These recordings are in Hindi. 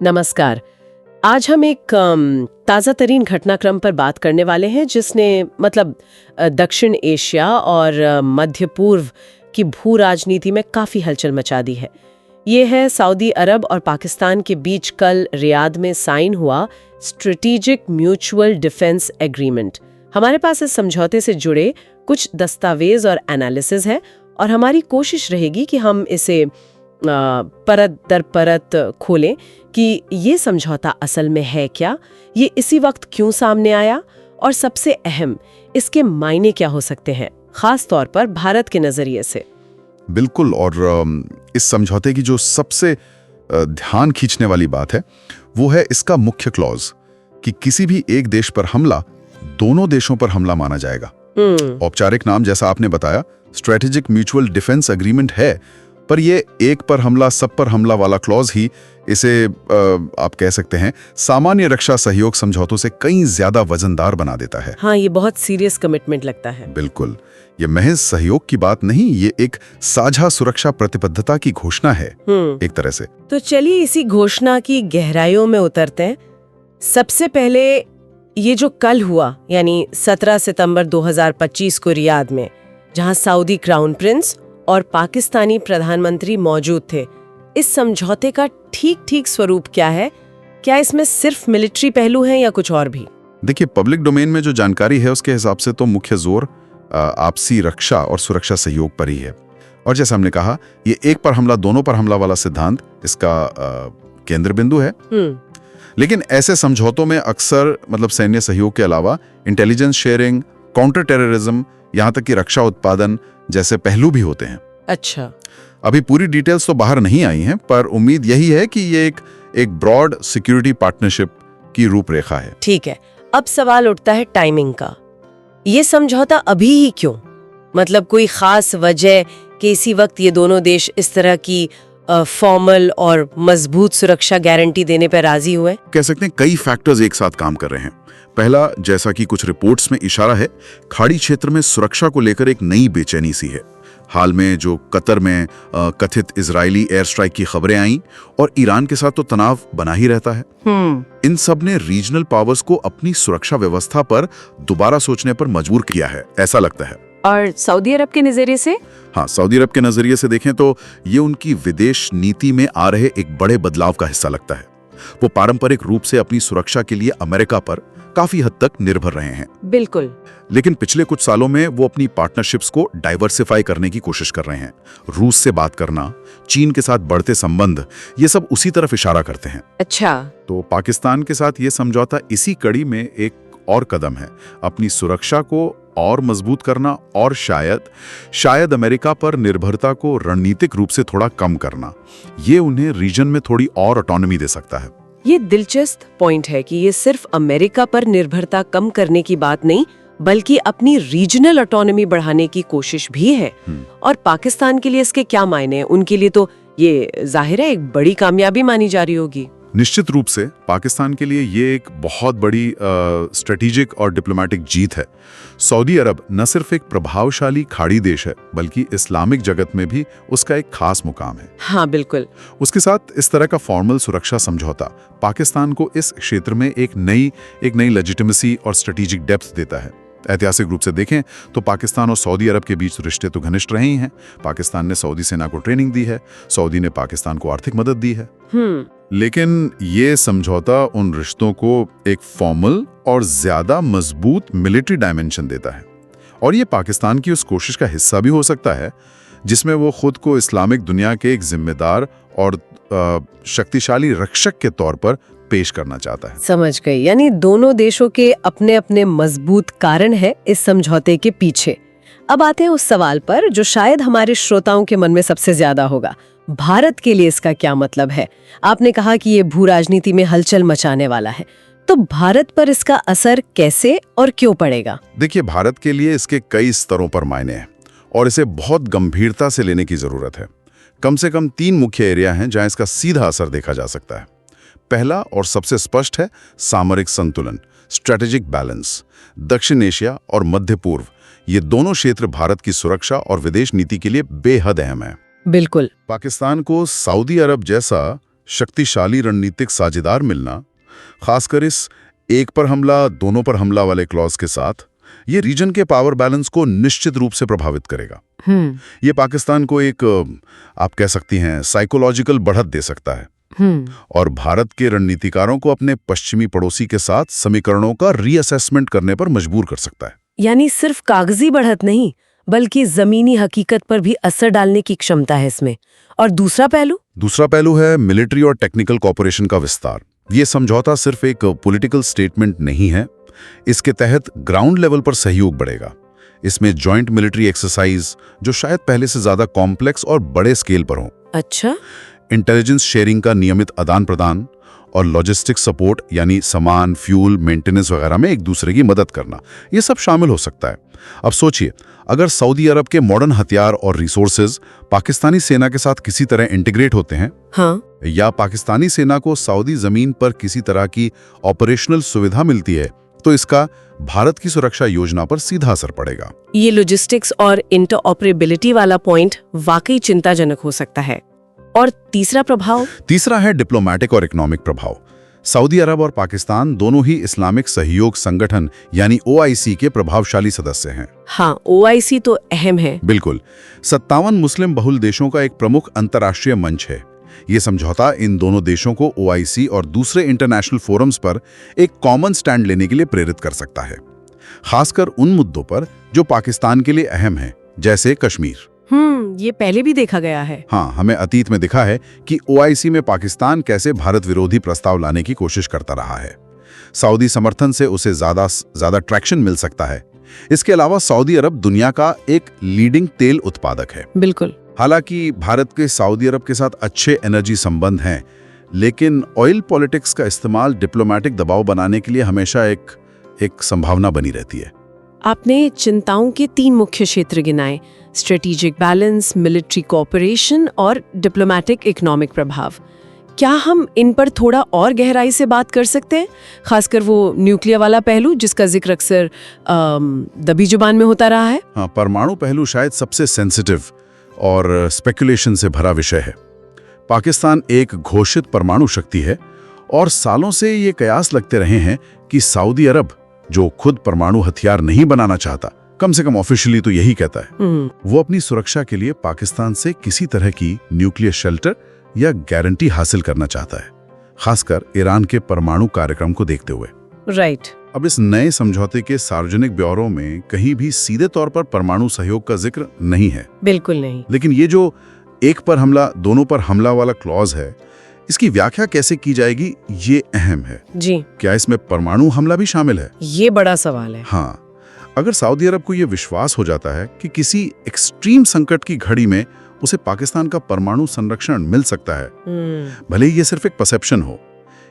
नमस्कार। आज हम एक ताज़ा तरीन घटनाक्रम पर बात करने वाले हैं जिसने दक्षिण एशिया और मध्य पूर्व की भू राजनीति में काफ़ी हलचल मचा दी है। ये है सऊदी अरब और पाकिस्तान के बीच कल रियाद में साइन हुआ स्ट्रेटेजिक म्यूचुअल डिफेंस एग्रीमेंट। हमारे पास इस समझौते से जुड़े कुछ दस्तावेज और एनालिसिस है और हमारी कोशिश रहेगी कि हम इसे परत दर परत खोलें कि ये समझौता असल में है क्या, ये इसी वक्त क्यों सामने आया और सबसे अहम इसके मायने क्या हो सकते हैं, खास तौर पर भारत के नजरिए से। बिल्कुल। और इस समझौते की जो सबसे ध्यान खींचने वाली बात है वो है इसका मुख्य क्लॉज कि किसी भी एक देश पर हमला दोनों देशों पर हमला माना जाएगा। औपचारिक नाम जैसा आपने बताया स्ट्रेटेजिक म्यूचुअल डिफेंस एग्रीमेंट है, पर ये एक पर हमला सब पर हमला वाला क्लॉज ही इसे आप कह सकते हैं सामान्य रक्षा सहयोग समझौतों से कई ज्यादा वजनदार बना देता है। हाँ, ये बहुत सीरियस कमिटमेंट लगता है। बिल्कुल, ये महज सहयोग की बात नहीं, ये एक साझा सुरक्षा प्रतिबद्धता की घोषणा है एक तरह से। तो चलिए इसी घोषणा की गहराइयों में उतरते हैं। सबसे पहले ये जो कल हुआ यानी 17 सितंबर 2025 को रियाद में, जहां सऊदी क्राउन प्रिंस और पाकिस्तानी प्रधानमंत्री मौजूद थे, इस समझौते का ठीक स्वरूप क्या है? क्या इसमें सिर्फ मिलिट्री पहलू हैं या कुछ और भी? देखिए, पब्लिक डोमेन में जो जानकारी है उसके हिसाब से तो मुख्य जोर आपसी रक्षा और सुरक्षा सहयोग पर ही है। और जैसे हमने कहा, ये एक पर हमला दोनों पर हमला वाला सिद्धांत इसका केंद्र बिंदु है। लेकिन ऐसे समझौतों में अक्सर सैन्य सहयोग के अलावा इंटेलिजेंस शेयरिंग, काउंटर टेररिज्म, यहाँ तक कि रक्षा उत्पादन जैसे पहलू भी होते हैं। अच्छा, अभी पूरी डिटेल्स तो बाहर नहीं आई हैं, पर उम्मीद यही है कि ये एक ब्रॉड सिक्योरिटी पार्टनरशिप की रूपरेखा है। ठीक है। अब सवाल उठता है टाइमिंग का। ये समझौता अभी ही क्यों? कोई खास वजह कि इसी वक्त ये दोनों देश इस तरह की फॉर्मल और मजबूत सुरक्षा गारंटी देने पर राजी हुए? कह सकते हैं कई फैक्टर्स एक साथ काम कर रहे हैं। पहला, जैसा कि कुछ रिपोर्ट्स में इशारा है, खाड़ी क्षेत्र में सुरक्षा को लेकर एक नई बेचैनी सी है। हाल में जो कतर में कथित इजरायली एयर स्ट्राइक की खबरें आईं और ईरान के साथ तो तनाव बना ही रहता है। इन सब ने रीजनल पावर्स को अपनी सुरक्षा व्यवस्था पर दोबारा सोचने पर मजबूर किया है, ऐसा लगता है। और सऊदी अरब के नजरिए से? हाँ, सऊदी अरब के नजरिए से देखें तो ये उनकी विदेश नीति में आ रहे एक बड़े बदलाव का हिस्सा लगता है। वो पारंपरिक रूप से अपनी सुरक्षा के लिए अमेरिका पर काफी हद तक निर्भर रहे हैं। बिल्कुल। लेकिन पिछले कुछ सालों में वो अपनी पार्टनरशिप्स को डाइवर्सिफाई करने की कोशिश कर रहे हैं। रूस से बात करना, चीन के साथ बढ़ते संबंध, ये सब उसी तरफ इशारा करते हैं। अच्छा, तो पाकिस्तान के साथ ये समझौता इसी कड़ी में एक और कदम है, अपनी सुरक्षा को और मजबूत करना और शायद अमेरिका पर निर्भरता को रणनीतिक रूप से थोड़ा कम करना। ये उन्हें रीजन में थोड़ी और ऑटोनॉमी दे सकता है। ये दिलचस्प पॉइंट है कि ये सिर्फ अमेरिका पर निर्भरता कम करने की बात नहीं, बल्कि अपनी रीजनल ऑटोनॉमी बढ़ाने की कोशिश भी है। और पाकिस्तान के लिए इसके क्या मायने हैं? उनके लिए तो ये जाहिर है एक बड़ी कामयाबी मानी जा रही होगी। निश्चित रूप से पाकिस्तान के लिए ये एक बहुत बड़ी स्ट्रेटेजिक और डिप्लोमेटिक जीत है। सऊदी अरब न सिर्फ एक प्रभावशाली खाड़ी देश है, बल्कि इस्लामिक जगत में भी उसका एक खास मुकाम है। हाँ, बिल्कुल। उसके साथ इस तरह का फॉर्मल सुरक्षा समझौता पाकिस्तान को इस क्षेत्र में एक नई लेजिटिमेसी और स्ट्रेटेजिक डेप्थ देता है। ऐतिहासिक रूप से देखें तो पाकिस्तान और सऊदी अरब के बीच रिश्ते तो घनिष्ठ रहे ही हैं। पाकिस्तान ने सऊदी सेना को ट्रेनिंग दी है, सऊदी ने पाकिस्तान को आर्थिक मदद दी है। लेकिन ये समझौता उन रिश्तों को एक फॉर्मल और ज्यादा मजबूत मिलिट्री डायमेंशन देता है। और ये पाकिस्तान की उस कोशिश का हिस्सा भी हो सकता है जिसमें वो खुद को इस्लामिक दुनिया के एक जिम्मेदार और शक्तिशाली रक्षक के तौर पर पेश करना चाहता है। समझ गई। यानी दोनों देशों के अपने अपने मजबूत कारण है इस समझौते के पीछे। अब आते हैं उस सवाल पर जो शायद हमारे श्रोताओं के मन में सबसे ज्यादा होगा। भारत के लिए इसका क्या मतलब है? आपने कहा कि ये भू राजनीति में हलचल मचाने वाला है, तो भारत पर इसका असर कैसे और क्यों पड़ेगा? देखिए, भारत के लिए इसके कई स्तरों पर मायने हैं और इसे बहुत गंभीरता से लेने की जरूरत है। कम से कम 3 मुख्य एरिया हैं जहां इसका सीधा असर देखा जा सकता है। पहला और सबसे स्पष्ट है सामरिक संतुलन, स्ट्रेटेजिक बैलेंस। दक्षिण एशिया और मध्य पूर्व, ये दोनों क्षेत्र भारत की सुरक्षा और विदेश नीति के लिए बेहद अहम है। बिल्कुल। पाकिस्तान को सऊदी अरब जैसा शक्तिशाली रणनीतिक साझेदार मिलना, खासकर इस एक पर हमला दोनों पर हमला वाले क्लॉज के साथ, ये रीजन के पावर बैलेंस को निश्चित रूप से प्रभावित करेगा। ये पाकिस्तान को एक आप कह सकती हैं साइकोलॉजिकल बढ़त दे सकता है और भारत के रणनीतिकारों को अपने पश्चिमी पड़ोसी के साथ समीकरणों का रीअसेसमेंट करने पर मजबूर कर सकता है। यानी सिर्फ कागजी बढ़त नहीं, बल्कि जमीनी हकीकत पर भी असर डालने की क्षमता है इसमें। और दूसरा पहलू है मिलिट्री और टेक्निकल कॉपरेशन का विस्तार। ये समझौता सिर्फ एक पॉलिटिकल स्टेटमेंट नहीं है, इसके तहत ग्राउंड लेवल पर सहयोग बढ़ेगा। इसमें जॉइंट मिलिट्री एक्सरसाइज जो शायद पहले से ज्यादा कॉम्प्लेक्स और बड़े स्केल पर हो, अच्छा, इंटेलिजेंस शेयरिंग का नियमित आदान प्रदान और लॉजिस्टिक सपोर्ट यानी सामान, फ्यूल, मेंटेनेंस वगैरह में एक दूसरे की मदद करना, ये सब शामिल हो सकता है। अब सोचिए, अगर सऊदी अरब के मॉडर्न हथियार और रिसोर्सेज पाकिस्तानी सेना के साथ किसी तरह इंटीग्रेट होते हैं, हाँ, या पाकिस्तानी सेना को सऊदी जमीन पर किसी तरह की ऑपरेशनल सुविधा मिलती है, तो इसका भारत की सुरक्षा योजना पर सीधा असर पड़ेगा। ये लॉजिस्टिक्स और इंटरऑपरेबिलिटी वाला पॉइंट वाकई चिंताजनक हो सकता है। और तीसरा है डिप्लोमेटिक और इकोनॉमिक प्रभाव। सऊदी अरब और पाकिस्तान दोनों ही इस्लामिक सहयोग संगठन यानी OIC के प्रभावशाली सदस्य हैं। हाँ, OIC तो अहम है। बिल्कुल, 57 मुस्लिम बहुल देशों का एक प्रमुख अंतर्राष्ट्रीय मंच है। ये समझौता इन दोनों देशों को OIC और दूसरे इंटरनेशनल फोरम्स पर एक कॉमन स्टैंड लेने के लिए प्रेरित कर सकता है, खासकर उन मुद्दों पर जो पाकिस्तान के लिए अहम हैं, जैसे कश्मीर। ये पहले भी देखा गया है। हाँ, हमें अतीत में दिखा है कि OIC में पाकिस्तान कैसे भारत विरोधी प्रस्ताव लाने की कोशिश करता रहा है। सऊदी समर्थन से उसे ज्यादा ट्रैक्शन मिल सकता है। इसके अलावा सऊदी अरब दुनिया का एक लीडिंग तेल उत्पादक है। बिल्कुल। हालांकि भारत के सऊदी अरब के साथ अच्छे एनर्जी संबंध हैं, लेकिन ऑयल पॉलिटिक्स का इस्तेमाल डिप्लोमेटिक दबाव बनाने के लिए हमेशा एक संभावना बनी रहती है। आपने चिंताओं के 3 मुख्य क्षेत्र गिनाए: स्ट्रेटेजिक बैलेंस, मिलिट्री कोऑपरेशन और डिप्लोमेटिक इकोनॉमिक प्रभाव। क्या हम इन पर थोड़ा और गहराई से बात कर सकते हैं, खासकर वो न्यूक्लियर वाला पहलू जिसका जिक्र अक्सर दबी जुबान में होता रहा है? हाँ, परमाणु पहलू शायद सबसे सेंसिटिव और स्पेकुलेशन से भरा विषय है। पाकिस्तान एक घोषित परमाणु शक्ति है और सालों से ये कयास लगते रहे हैं कि सऊदी अरब, जो खुद परमाणु हथियार नहीं बनाना चाहता, कम से कम ऑफिशियली तो यही कहता है, वो अपनी सुरक्षा के लिए पाकिस्तान से किसी तरह की न्यूक्लियर शेल्टर या गारंटी हासिल करना चाहता है, खासकर ईरान के परमाणु कार्यक्रम को देखते हुए। राइट। अब इस नए समझौते के सार्वजनिक ब्यौरों में कहीं भी सीधे तौर पर परमाणु सहयोग का जिक्र नहीं है। बिल्कुल नहीं। लेकिन ये जो एक पर हमला दोनों पर हमला वाला क्लॉज है, इसकी व्याख्या कैसे की जाएगी, ये अहम है। जी। क्या इसमें परमाणु हमला भी शामिल है? ये बड़ा सवाल है। हाँ, अगर सऊदी अरब को ये विश्वास हो जाता है कि किसी एक्सट्रीम संकट की घड़ी में उसे पाकिस्तान का परमाणु संरक्षण मिल सकता है, भले ही ये सिर्फ एक परसेप्शन हो,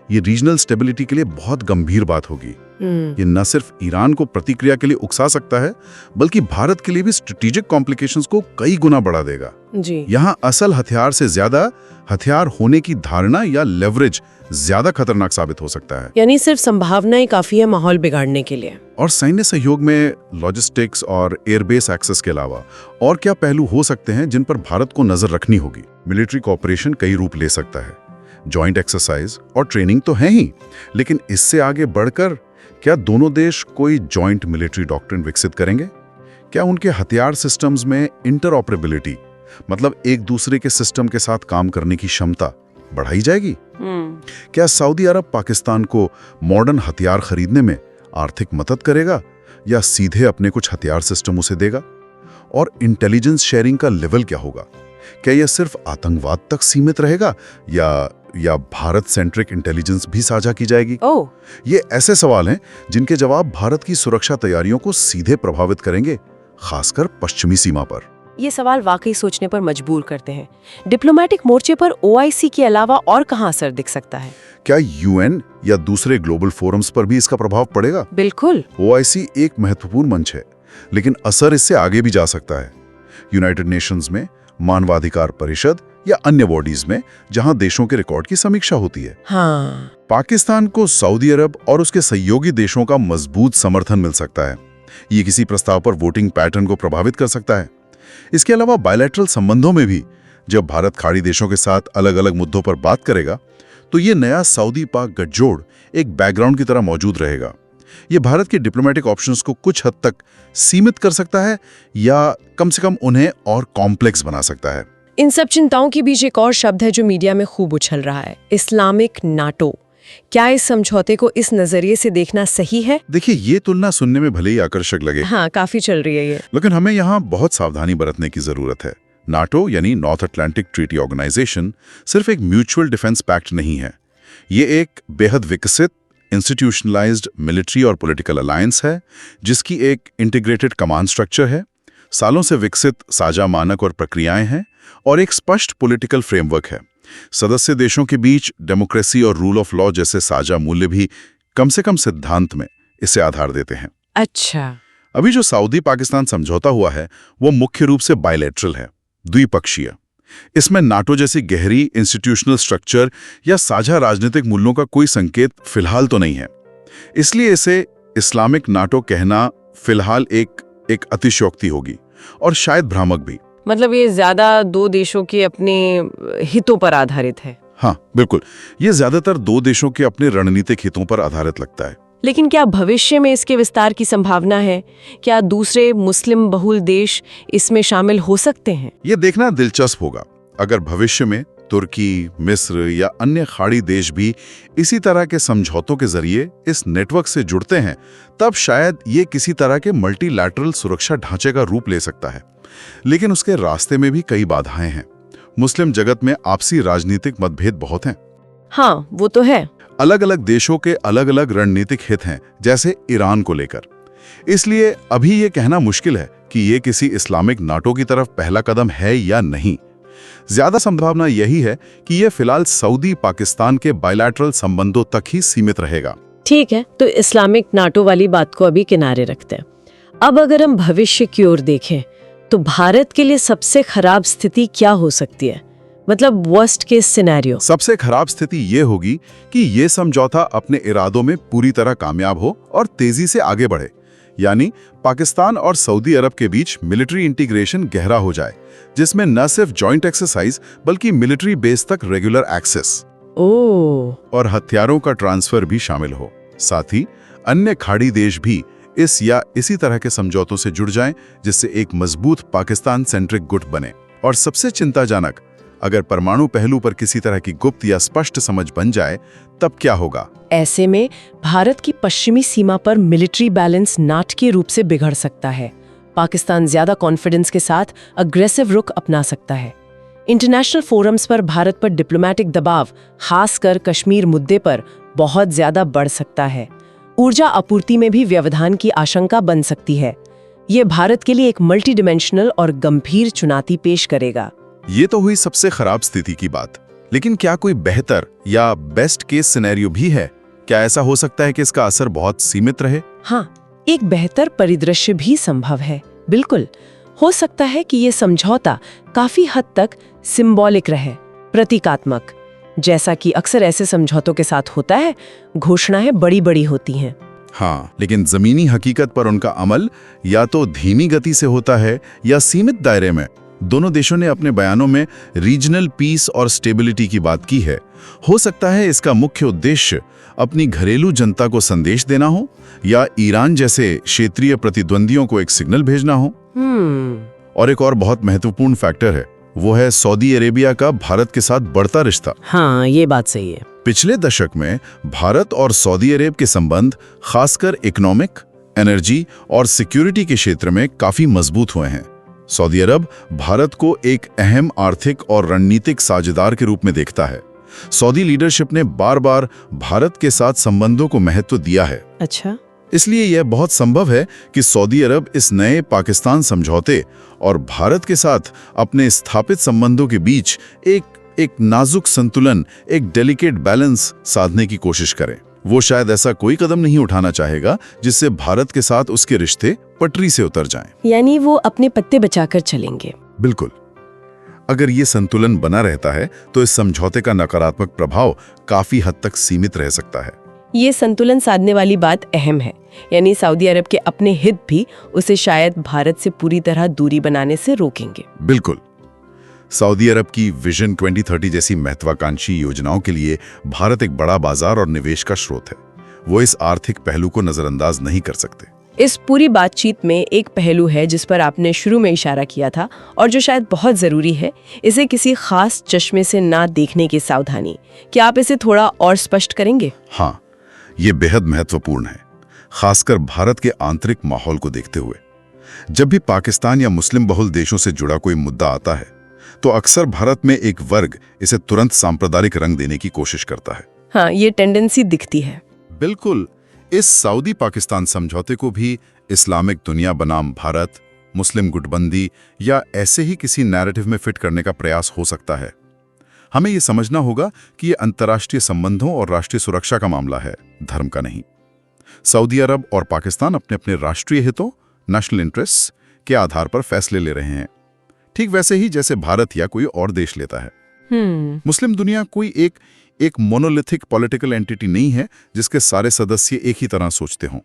ये रीजनल स्टेबिलिटी के लिए बहुत गंभीर बात होगी। ये न सिर्फ ईरान को प्रतिक्रिया के लिए उकसा सकता है, बल्कि भारत के लिए भी स्ट्रेटेजिक कॉम्प्लिकेशंस को कई गुना बढ़ा देगा। जी। यहाँ असल हथियार से ज्यादा हथियार होने की धारणा या लेवरेज ज्यादा खतरनाक साबित हो सकता है। यानी सिर्फ संभावनाएं काफी है माहौल बिगाड़ने के लिए। और सैन्य सहयोग में लॉजिस्टिक्स और एयरबेस एक्सेस के अलावा और क्या पहलू हो सकते हैं जिन पर भारत को नजर रखनी होगी? मिलिट्री कोऑपरेशन कई रूप ले सकता है। जॉइंट एक्सरसाइज और ट्रेनिंग तो है ही, लेकिन इससे आगे बढ़कर क्या दोनों देश कोई जॉइंट मिलिट्री डॉक्ट्रिन विकसित करेंगे? क्या उनके हथियार सिस्टम्स में इंटरऑपरेबिलिटी, मतलब एक दूसरे के सिस्टम के साथ काम करने की क्षमता बढ़ाई जाएगी? क्या सऊदी अरब पाकिस्तान को मॉडर्न हथियार खरीदने में आर्थिक मदद करेगा या सीधे अपने कुछ हथियार सिस्टम उसे देगा? और इंटेलिजेंस शेयरिंग का लेवल क्या होगा? क्या यह सिर्फ आतंकवाद तक सीमित रहेगा या भारत सेंट्रिक इंटेलिजेंस भी साझा की जाएगी? ये ऐसे सवाल हैं जिनके जवाब भारत की सुरक्षा तैयारियों को सीधे प्रभावित करेंगे, खासकर पश्चिमी सीमा पर। ये सवाल वाकई सोचने पर मजबूर करते हैं। डिप्लोमेटिक मोर्चे पर OIC के अलावा और कहां असर दिख सकता है? क्या UN या दूसरे ग्लोबल फोरम्स पर भी इसका प्रभाव पड़ेगा? बिल्कुल। OIC एक महत्वपूर्ण मंच है, लेकिन असर इससे आगे भी जा सकता है। यूनाइटेड नेशंस में, मानवाधिकार परिषद या अन्य बॉडीज में, जहां देशों के रिकॉर्ड की समीक्षा होती है। हाँ। पाकिस्तान को सऊदी अरब और उसके सहयोगी देशों का मजबूत समर्थन मिल सकता है। ये किसी प्रस्ताव पर वोटिंग पैटर्न को प्रभावित कर सकता है। इसके अलावा बायलैटरल संबंधों में भी जब भारत खाड़ी देशों के साथ अलग अलग मुद्दों पर बात करेगा तो ये नया सऊदी पाक गठजोड़ एक बैकग्राउंड की तरह मौजूद रहेगा। ये भारत के डिप्लोमेटिक ऑप्शंस को कुछ हद तक सीमित कर सकता है या कम से कम उन्हें और कॉम्प्लेक्स बना सकता है। इन सब चिंताओं के बीच एक और शब्द है जो मीडिया में खूब उछल रहा है, इस्लामिक नाटो। क्या इस समझौते को इस नजरिए से देखना सही है? देखिए, ये तुलना सुनने में भले ही आकर्षक लगे, हाँ, काफी चल रही है ये, लेकिन हमें यहाँ बहुत सावधानी बरतने की जरूरत है। नाटो यानी नॉर्थ अटलांटिक ट्रीटी ऑर्गेनाइजेशन सिर्फ एक म्यूचुअल डिफेंस पैक्ट नहीं है। ये एक बेहद विकसित इंस्टीट्यूशनलाइज्ड मिलिट्री और पॉलिटिकल अलायंस है जिसकी एक इंटीग्रेटेड कमांड स्ट्रक्चर है, सालों से विकसित साझा मानक और प्रक्रियाएं हैं और एक स्पष्ट पॉलिटिकल फ्रेमवर्क है। सदस्य देशों के बीच डेमोक्रेसी और रूल ऑफ लॉ जैसे साझा मूल्य भी कम से कम सिद्धांत में इसे आधार देते हैं। अच्छा, अभी जो सऊदी पाकिस्तान समझौता हुआ है वो मुख्य रूप से बायलैटरल है, द्विपक्षीय। इसमें नाटो जैसी गहरी इंस्टीट्यूशनल स्ट्रक्चर या साझा राजनीतिक मूल्यों का कोई संकेत फिलहाल तो नहीं है। इसलिए इसे इस्लामिक नाटो कहना फिलहाल एक अतिशयोक्ति होगी और शायद भ्रामक भी। मतलब ये ज्यादा दो देशों के अपने हितों पर आधारित है। हाँ बिल्कुल, ये ज्यादातर दो देशों के अपने रणनीतिक हितों पर आधारित लगता है। लेकिन क्या भविष्य में इसके विस्तार की संभावना है? क्या दूसरे मुस्लिम बहुल देश इसमें शामिल हो सकते हैं? ये देखना दिलचस्प होगा। अगर भविष्य में तुर्की, मिस्र या अन्य खाड़ी देश भी इसी तरह के समझौतों के जरिए इस नेटवर्क से जुड़ते हैं, तब शायद ये किसी तरह के मल्टीलैटरल सुरक्षा ढांचे का रूप ले सकता है। लेकिन उसके रास्ते में भी कई बाधाएं हैं। मुस्लिम जगत में आपसी राजनीतिक मतभेद बहुत हैं। हाँ, वो तो है। अलग अलग देशों के अलग अलग रणनीतिक हित हैं, जैसे ईरान को लेकर। इसलिए अभी ये कहना मुश्किल है कि ये किसी इस्लामिक नाटो की तरफ पहला कदम है या नहीं। ज्यादा संभावना यही है कि ये फिलहाल सऊदी पाकिस्तान के बायलैटरल संबंधों तक ही सीमित रहेगा। ठीक है, तो इस्लामिक नाटो वाली बात को अभी किनारे रखते हैं। अब अगर हम भविष्य की ओर देखें तो भारत के लिए सबसे खराब स्थिति क्या हो सकती है? मतलब वर्स्ट केस सिनेरियो। सबसे खराब स्थिति ये होगी कि ये समझौता अपने इरादों में पूरी तरह कामयाब हो और तेजी से आगे बढ़े, यानी पाकिस्तान और सऊदी अरब के बीच मिलिट्री इंटीग्रेशन गहरा हो जाए, जिसमें न सिर्फ जॉइंट एक्सरसाइज बल्कि मिलिट्री बेस तक रेगुलर एक्सेस और हथियारों का ट्रांसफर भी शामिल हो। साथ ही अन्य खाड़ी देश भी इस या इसी तरह के समझौतों से जुड़ जाएं, जिससे एक मजबूत पाकिस्तान सेंट्रिक गुट बने। और सबसे चिंताजनक, अगर परमाणु पहलू पर किसी तरह की गुप्त या स्पष्ट समझ बन जाए, तब क्या होगा? ऐसे में भारत की पश्चिमी सीमा पर मिलिट्री बैलेंस नाटकीय रूप से बिगड़ सकता है। पाकिस्तान ज्यादा कॉन्फिडेंस के साथ अग्रेसिव रुख अपना सकता है। इंटरनेशनल फोरम्स पर भारत पर डिप्लोमेटिक दबाव, खासकर कश्मीर मुद्दे पर, बहुत ज्यादा बढ़ सकता है। ऊर्जा आपूर्ति में भी व्यवधान की आशंका बन सकती है। ये भारत के लिए एक मल्टी डिमेंशनल और गंभीर चुनौती पेश करेगा। ये तो हुई सबसे खराब स्थिति की बात, लेकिन क्या कोई बेहतर या बेस्ट केस सिनेरियो भी है? क्या ऐसा हो सकता है कि इसका असर बहुत सीमित रहे? हाँ, एक बेहतर परिदृश्य भी संभव है। बिल्कुल, हो सकता है कि ये समझौता काफी हद तक सिंबॉलिक रहे, प्रतीकात्मक। जैसा कि अक्सर ऐसे समझौतों के साथ होता है, घोषणाएं बड़ी-बड़ी होती हैं। हाँ, लेकिन जमीनी हकीकत पर उनका अमल या तो धीमी गति से होता है या सीमित दायरे में। दोनों देशों ने अपने बयानों में रीजनल पीस और स्टेबिलिटी की बात की है। हो सकता है इसका मुख्य उद्देश्य अपनी घरेलू जनता को संदेश देना हो या ईरान जैसे क्षेत्रीय प्रतिद्वंदियों को एक सिग्नल भेजना हो। और एक और बहुत महत्वपूर्ण फैक्टर है, वो है सऊदी अरेबिया का भारत के साथ बढ़ता रिश्ता। हाँ, ये बात सही है। पिछले दशक में भारत और सऊदी अरेब के संबंध खासकर इकोनॉमिक, एनर्जी और सिक्योरिटी के क्षेत्र में काफी मजबूत हुए हैं। सऊदी अरब भारत को एक अहम आर्थिक और रणनीतिक साझेदार के रूप में देखता है। सऊदी लीडरशिप ने बार-बार भारत के साथ संबंधों को महत्व दिया है। अच्छा, इसलिए यह बहुत संभव है कि सऊदी अरब इस नए पाकिस्तान समझौते और भारत के साथ अपने स्थापित संबंधों के बीच एक नाजुक संतुलन, एक डेलिकेट बैलेंस साधने की कोशिश करे। वो शायद ऐसा कोई कदम नहीं उठाना चाहेगा जिससे भारत के साथ उसके रिश्ते पटरी से उतर जाएं। यानी वो अपने पत्ते बचाकर चलेंगे। बिल्कुल। अगर ये संतुलन बना रहता है तो इस समझौते का नकारात्मक प्रभाव काफी हद तक सीमित रह सकता है। ये संतुलन साधने वाली बात अहम है। यानी सऊदी अरब के अपने हित भी उसे शायद भारत से पूरी तरह दूरी बनाने से रोकेंगे। बिल्कुल। सऊदी अरब की विजन 2030 जैसी महत्वाकांक्षी योजनाओं के लिए भारत एक बड़ा बाजार और निवेश का स्रोत है। वो इस आर्थिक पहलू को नजरअंदाज नहीं कर सकते। इस पूरी बातचीत में एक पहलू है जिस पर आपने शुरू में इशारा किया था और जो शायद बहुत ज़रूरी है, इसे किसी खास चश्मे से ना देखने की सावधानी। क्या आप इसे थोड़ा और स्पष्ट करेंगे? हाँ, ये बेहद महत्वपूर्ण है, खासकर भारत के आंतरिक माहौल को देखते हुए। जब भी पाकिस्तान या मुस्लिम बहुल देशों से जुड़ा कोई मुद्दा आता है, तो अक्सर भारत में एक वर्ग इसे तुरंत सांप्रदायिक रंग देने की कोशिश करता है। हाँ, ये टेंडेंसी दिखती है। बिल्कुल। इस सऊदी पाकिस्तान समझौते को भी इस्लामिक दुनिया बनाम भारत, मुस्लिम गुटबंदी या ऐसे ही किसी नैरेटिव में फिट करने का प्रयास हो सकता है। हमें ये समझना होगा कि ये अंतर्राष्ट्रीय संबंधों और राष्ट्रीय सुरक्षा का मामला है, धर्म का नहीं। सऊदी अरब और पाकिस्तान अपने अपने राष्ट्रीय हितों, नेशनल इंटरेस्ट के आधार पर फैसले ले रहे हैं, ठीक वैसे ही जैसे भारत या कोई और देश लेता है। मुस्लिम दुनिया कोई एक मोनोलिथिक पॉलिटिकल एंटिटी नहीं है जिसके सारे सदस्य एक ही तरह सोचते हों।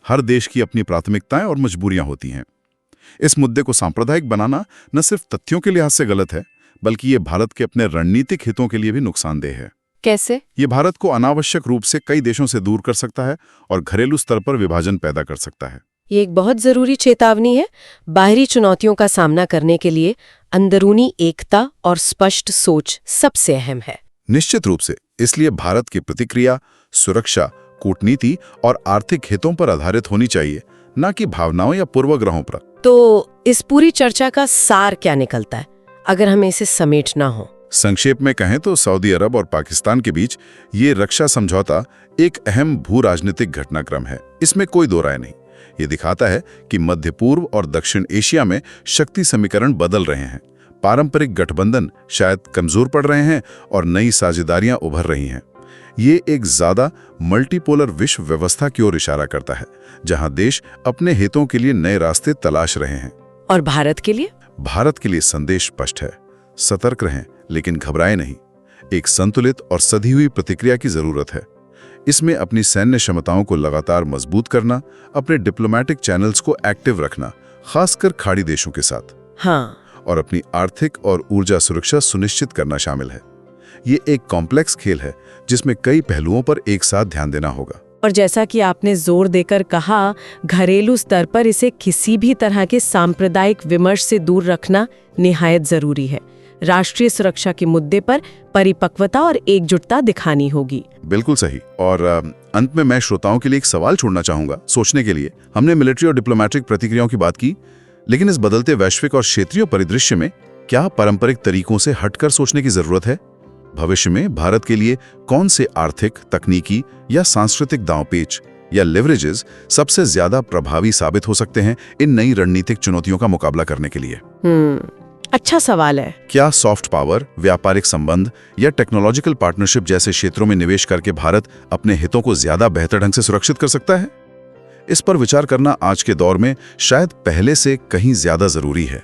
हर देश की अपनी प्राथमिकताएं और मजबूरियां होती हैं। इस मुद्दे को सांप्रदायिक बनाना न सिर्फ तथ्यों के लिहाज से गलत है, बल्कि ये भारत के अपने रणनीतिक हितों के लिए भी नुकसानदेह है। कैसे? ये भारत को अनावश्यक रूप से कई देशों से दूर कर सकता है और घरेलू स्तर पर विभाजन पैदा कर सकता है। ये एक बहुत जरूरी चेतावनी है। बाहरी चुनौतियों का सामना करने के लिए अंदरूनी एकता और स्पष्ट सोच सबसे अहम है। निश्चित रूप से। इसलिए भारत की प्रतिक्रिया सुरक्षा, कूटनीति और आर्थिक हितों पर आधारित होनी चाहिए, न कि भावनाओं या पूर्वग्रहों पर। तो इस पूरी चर्चा का सार क्या निकलता है, अगर हमें इसे समेटना हो? संक्षेप में कहें तो सऊदी अरब और पाकिस्तान के बीच ये रक्षा समझौता एक अहम भू राजनीतिक घटनाक्रम है। इसमें कोई दो राय नहीं। ये दिखाता है कि मध्य पूर्व और दक्षिण एशिया में शक्ति समीकरण बदल रहे हैं। पारंपरिक गठबंधन शायद कमजोर पड़ रहे हैं और नई साझेदारियां उभर रही हैं। ये एक ज्यादा मल्टीपोलर विश्व व्यवस्था की ओर इशारा करता है, जहां देश अपने हितों के लिए नए रास्ते तलाश रहे हैं। और भारत के लिए? भारत के लिए संदेश स्पष्ट है, सतर्क रहें लेकिन घबराएं नहीं। एक संतुलित और सधी हुई प्रतिक्रिया की जरूरत है। इसमें अपनी सैन्य क्षमताओं को लगातार मजबूत करना, अपने डिप्लोमेटिक चैनल्स को एक्टिव रखना, खासकर खाड़ी देशों के साथ। हाँ। और अपनी आर्थिक और ऊर्जा सुरक्षा सुनिश्चित करना शामिल है। ये एक कॉम्प्लेक्स खेल है जिसमें कई पहलुओं पर एक साथ ध्यान देना होगा। और जैसा कि आपने जोर देकर कहा, घरेलू स्तर पर इसे किसी भी तरह के सांप्रदायिक विमर्श से दूर रखना निहायत जरूरी है। राष्ट्रीय सुरक्षा के मुद्दे पर परिपक्वता और एकजुटता दिखानी होगी। बिल्कुल सही। और अंत में मैं श्रोताओं के लिए एक सवाल छोड़ना चाहूंगा सोचने के लिए। हमने मिलिट्री और डिप्लोमेटिक प्रतिक्रियाओं की बात की, लेकिन इस बदलते वैश्विक और क्षेत्रीय परिदृश्य में क्या पारंपरिक तरीकों से हटकर सोचने की जरूरत है? भविष्य में भारत के लिए कौन से आर्थिक, तकनीकी या सांस्कृतिक दांवपेच या लेवरेजेस सबसे ज्यादा प्रभावी साबित हो सकते हैं इन नई रणनीतिक चुनौतियों का मुकाबला करने के लिए? अच्छा सवाल है। क्या सॉफ्ट पावर, व्यापारिक संबंध या टेक्नोलॉजिकल पार्टनरशिप जैसे क्षेत्रों में निवेश करके भारत अपने हितों को ज्यादा बेहतर ढंग से सुरक्षित कर सकता है? इस पर विचार करना आज के दौर में शायद पहले से कहीं ज्यादा जरूरी है।